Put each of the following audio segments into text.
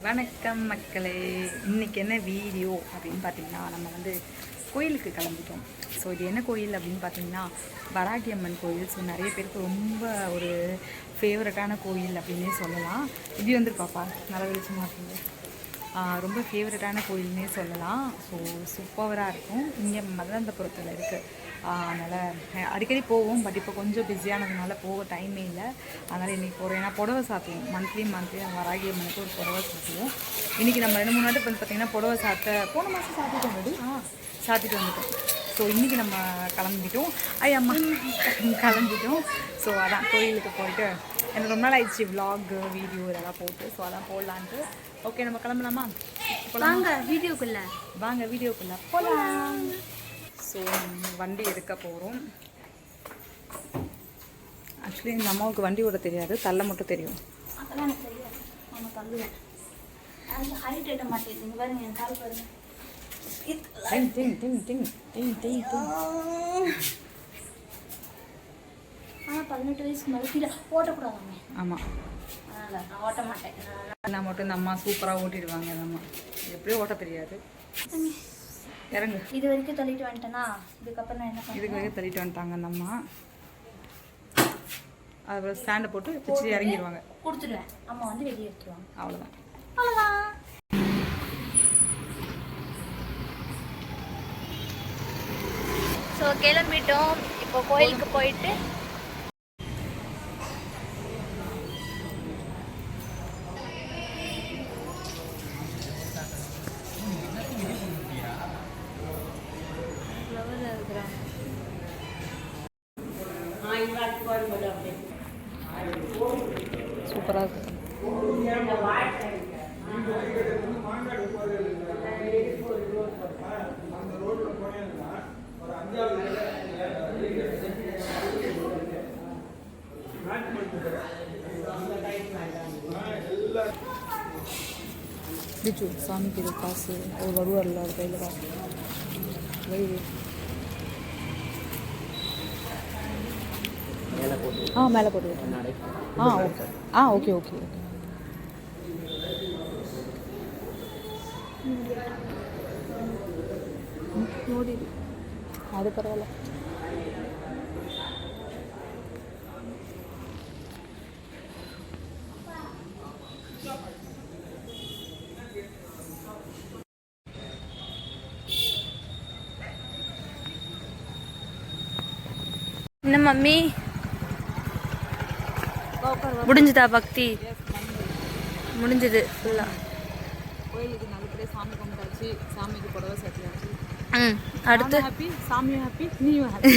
வணக்கம் மக்களே. இன்றைக்கி என்ன வீடியோ அப்படின்னு பார்த்தீங்கன்னா, நம்ம வந்து கோயிலுக்கு கிளம்பிட்டோம். ஸோ இது என்ன கோயில் அப்படின்னு பார்த்தீங்கன்னா, வராகி அம்மன் கோயில். ஸோ நிறைய பேருக்கு ரொம்ப ஒரு ஃபேவரட்டான கோயில் அப்படின்னே சொல்லலாம். இப்படி வந்து பாப்பா நல்ல வெளிச்சமாக இருக்குது. ரொம்ப ஃபேவரட்டான கோயில்னே சொல்லலாம். ஸோ சூப்பராக இருக்கும். இங்கே மதுராந்தபுரத்தில் இருக்குது. அதனால் அடிக்கடி போவோம். பட் இப்போ கொஞ்சம் பிஸியானதுனால போக டைமே இல்லை. அதனால் இன்றைக்கி போகிறோம். ஏன்னா புடவை சாத்துவோம். மந்த்லி நம்ம வராகி அம்மனுக்கு ஒரு புடவை சாத்துவோம். இன்றைக்கி நம்ம 2-3 நாட்டு வந்து பார்த்திங்கன்னா புடவை போன மாதம் சாத்திட்டு வந்தது. சாத்திட்டு வந்துட்டோம். ஸோ இன்றைக்கி நம்ம கிளம்பிட்டோம். ஐயம்மா கிளம்பிட்டோம். ஸோ அதான் கோயிலுக்கு போயிட்டு எனக்கு ரொம்ப நாள் ஆயிடுச்சு விலாக் வீடியோ இதெல்லாம் போட்டு. ஸோ அதான் போடலான்ட்டு. ஓகே நம்ம கிளம்பலாமா? வாங்க வீடியோக்குள்ளே போகலாம். ஸோ வண்டி எடுக்க போகிறோம். ஆக்சுவலி இந்த அம்மாவுக்கு வண்டி ஓட தெரியாது, தள்ள மட்டும் தெரியும். அதெல்லாம் எனக்கு தெரியாது. நம்ம தள்ளுவேன். அது ஹைட் ஏட்ட மாட்டேங்குது. பாருங்க என் கால் பாருங்க. ஆனால் 18 வயசுக்கு மேலே கீழே ஓட்டக்கூடாதாமே. ஆமாம், அதனால் நான் ஓட்ட மாட்டேன். எல்லாம் மட்டும் இந்த அம்மா சூப்பராக ஓட்டிடுவாங்க. அந்த அம்மா எப்படியும் ஓட்ட தெரியாது. இறங்கு. இது வரைக்கும் தள்ளிட்டு வந்துட்டேன்னா இதுக்கப்புறம் நான் என்ன பண்ணுவேன்? இதுக்கு வரைக்கும் தள்ளிட்டு வந்துட்டாங்க அந்த அம்மா. அதில் ஸ்டாண்டை போட்டு பிச்சு இறங்கிடுவாங்க. கொடுத்துருவேன். அம்மா வந்து வெளியே எடுத்துருவாங்க. அவ்வளோதான். ஸோ கிளம்பிட்டோம். இப்போ கோயிலுக்கு போயிட்டு சூப்பராக இருக்கு. பிச்சு சாமிக்கு இது காசு ஒரு வருவார்ல ஒரு கையில் காசு வயிறு. மேலே போட்டு ஓகே ஓகே. அது பரவாயில்ல. என்ன மம்மி முடிஞ்சுதா? பக்தி முடிஞ்சது ஃபுல்லாக. கோயிலுக்கு நல்லபடியாக சாமி கும்பிட்டாச்சு. சாமிக்கு புடவை சாத்தியாச்சு. அடுத்து ஹாப்பி, சாமியும் ஹாப்பி, நீயும் ஹாப்பி.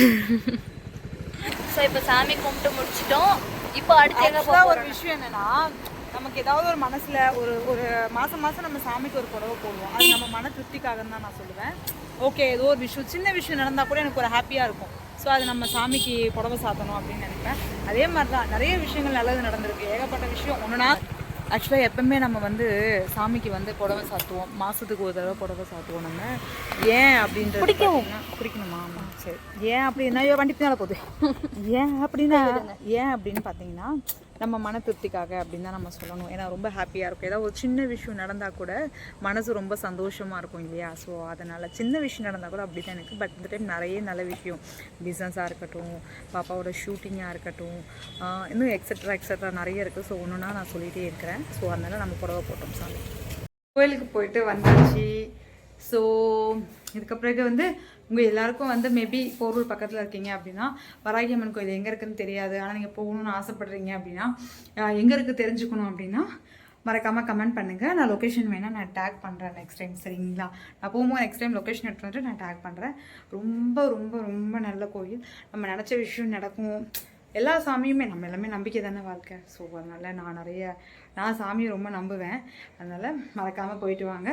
ஸோ இப்போ சாமி கும்பிட்டு முடிச்சிட்டோம். இப்போ அடுத்து எங்கே போக ஒரு விஷயம் என்னன்னா, நமக்கு ஏதாவது ஒரு மனசில் ஒரு மாதம் நம்ம சாமிக்கு ஒரு புடவை போடுவோம். அது நம்ம மன திருப்திக்காக தான் நான் சொல்லுவேன். ஓகே, ஏதோ ஒரு விஷயம் சின்ன விஷயம் நடந்தால் கூட எனக்கு ஒரு ஹாப்பியாக இருக்கும். ஸோ அது நம்ம சாமிக்கு புடவை சாத்தணும் அப்படின்னு நினைப்பேன். அதே மாதிரி தான் நிறைய விஷயங்கள் நல்லது நடந்திருக்கு. ஏகப்பட்ட விஷயம். ஒன்றுனா ஆக்சுவலாக எப்பவுமே நம்ம வந்து சாமிக்கு வந்து புடவை சாத்துவோம். மாதத்துக்கு ஒரு தடவை புடவை சாத்துவோம். நம்ம ஏன் அப்படின்றது பிடிக்கணுமா? ஆமாம், சரி. ஏன் அப்படின்னா வண்டி பின்னால் போகுது. ஏன் அப்படின்னு பார்த்தீங்கன்னா நம்ம மன திருப்திக்காக அப்படின்னு தான் நம்ம சொல்லணும். ஏன்னா ரொம்ப ஹாப்பியாக இருக்கும். ஏதாவது ஒரு சின்ன விஷயம் நடந்தால் கூட மனசு ரொம்ப சந்தோஷமாக இருக்கும் இல்லையா? ஸோ அதனால் சின்ன விஷயம் நடந்தால் கூட அப்படி தான் எனக்கு. பட் இந்த டைம் நிறைய நல்ல விஷயம், பிஸ்னஸாக இருக்கட்டும், பாப்பாவோட ஷூட்டிங்காக இருக்கட்டும், இன்னும் எக்ஸட்ரா நிறைய இருக்குது. ஸோ ஒன்றுனா நான் சொல்லிகிட்டே இருக்கிறேன். ஸோ அதனால் நம்ம புடவை போட்டோம் சாமி. கோயிலுக்கு போயிட்டு வந்தாச்சு. ஸோ இதுக்கப்புறம் வந்து உங்கள் எல்லாருக்கும் வந்து மேபி போரூர் பக்கத்தில் இருக்கீங்க அப்படின்னா வராகி அம்மன் கோயில் எங்கே இருக்குதுன்னு தெரியாது, ஆனால் நீங்கள் போகணுன்னு ஆசைப்பட்றீங்க அப்படின்னா, எங்கே இருக்குது தெரிஞ்சுக்கணும் அப்படின்னா மறக்காமல் கமெண்ட் பண்ணுங்கள். நான் லொக்கேஷன் வேணால் நான் டேக் பண்ணுறேன் நெக்ஸ்ட் டைம், சரிங்களா? நான் போகும்போது நெக்ஸ்ட் டைம் லொக்கேஷன் எடுத்து வந்துட்டு நான் டேக் பண்ணுறேன். ரொம்ப ரொம்ப ரொம்ப நல்ல கோயில். நம்ம நினச்ச விஷயம் நடக்கும். எல்லா சாமியுமே நம்ம எல்லாமே நம்பிக்கை தானே வாழ்க்கை. ஸோ அதனால் நான் சாமியை ரொம்ப நம்புவேன். அதனால் மறக்காமல் போயிட்டு வாங்க.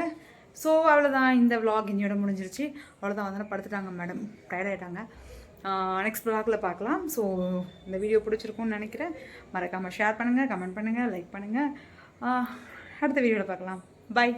ஸோ அவ்வளோதான். இந்த விலாக் இன்னையோட முடிஞ்சிருச்சு. அவ்வளோதான். வந்து படுத்துட்டாங்க மேடம், டயர்ட் ஆகிட்டாங்க. நெக்ஸ்ட் விலாகில் பார்க்கலாம். ஸோ இந்த வீடியோ பிடிச்சிருக்கும்னு நினைக்கிறேன். மறக்காமல் ஷேர் பண்ணுங்கள், கமெண்ட் பண்ணுங்கள், லைக் பண்ணுங்கள். அடுத்த வீடியோவில் பார்க்கலாம். பாய்.